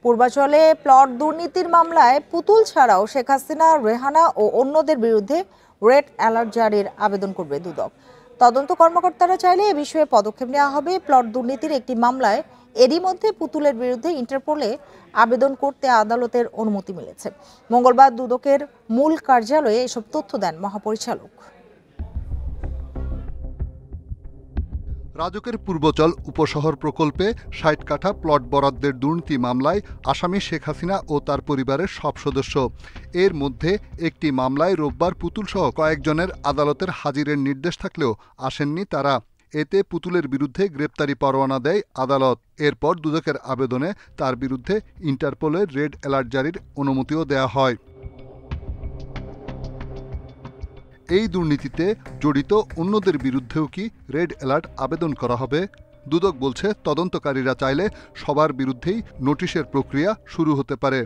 পূর্বাচলে plot দুর্নীতির মামলায় পুতুল ছাড়াও শেখ হাসিনা, রেহানা ও অন্যদের বিরুদ্ধে রেড অ্যালার্ট জারির আবেদন করবে দুদক। তদন্ত কর্মকর্তারা চাইলে এ বিষয়ে পদক্ষেপ নেওয়া হবে। প্লট দুর্নীতির একটি মামলায় এরই মধ্যে পুতুলের বিরুদ্ধে ইন্টারপোলে আবেদন করতে আদালতের অনুমতি মিলেছে। মঙ্গলবার দুদকের মূল কার্যালয়ে এসব তথ্য দেন মহাপরিচালক। রাজকের পূর্বচল উপশহর প্রকল্পে ৬০ কাঠা প্লট বরাদ্দের দুর্নীতি মামলায় আসামি শেখ হাসিনা ও তার পরিবারের সব সদস্য। এর মধ্যে একটি মামলায় রোববার পুতুলসহ কয়েকজনের আদালতের হাজিরের নির্দেশ থাকলেও আসেননি তারা। এতে পুতুলের বিরুদ্ধে গ্রেপ্তারি পরোয়ানা দেয় আদালত। এরপর দুদকের আবেদনে তার বিরুদ্ধে ইন্টারপোলের রেড অ্যালার্ট জারির অনুমতিও দেওয়া হয়। এই দুর্নীতিতে জড়িত অন্যদের বিরুদ্ধেও কি রেড অ্যালার্ট আবেদন করা হবে? দুদক বলছে, তদন্তকারীরা চাইলে সবার বিরুদ্ধেই নোটিশের প্রক্রিয়া শুরু হতে পারে।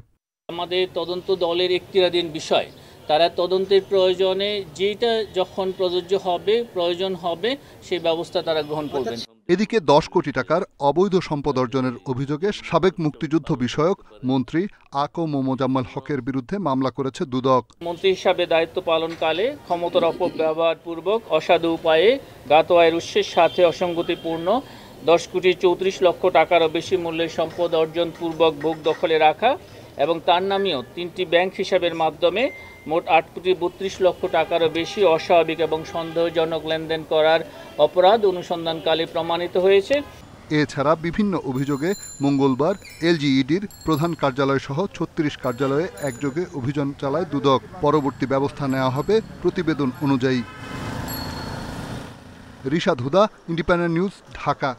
আমাদের তদন্ত দলের এখতিয়ারাধীন বিষয়, তারা তদন্তের প্রয়োজনে যেটা যখন প্রয়োজন হবে সেই ব্যবস্থা তারা গ্রহণ করবেন। এদিকে 10 কোটি টাকার অবৈধ সম্পদ অর্জনের অভিযোগে সাবেক মুক্তিযুদ্ধ বিষয়ক মন্ত্রী মোজাম্মেল হকের বিরুদ্ধে মামলা করেছে দুদক। মন্ত্রী হিসাবে দায়িত্ব পালনকালে ক্ষমতার অপব্যবহার পূর্বক অসাধু উপায়ে জ্ঞাত আয়ের উৎসের সাথে অসঙ্গতিপূর্ণ 10 কোটি 34 লক্ষ টাকারও বেশি মূল্যের সম্পদ অর্জন পূর্বক ভোগ দখলে রাখা এবং তার নামেও 3টি ব্যাংক হিসাবের মাধ্যমে মোট 8 কোটি 32 লক্ষ টাকারও বেশি অস্বাভাবিক এবং সন্দেহজনক লেনদেন করার অপরাধ অনুসন্ধানকালে প্রমাণিত হয়েছে। এছাড়া বিভিন্ন অভিযোগে মঙ্গলবার এলজিইডির প্রধান কার্যালয় সহ 36 কার্যালয়ে একযোগে অভিযান চালায় দুদক। পরবর্তী ব্যবস্থা নেওয়া হবে প্রতিবেদন অনুযায়ী। রিশাদ হুদা, ইন্ডিপেন্ডেন্ট নিউজ, ঢাকা।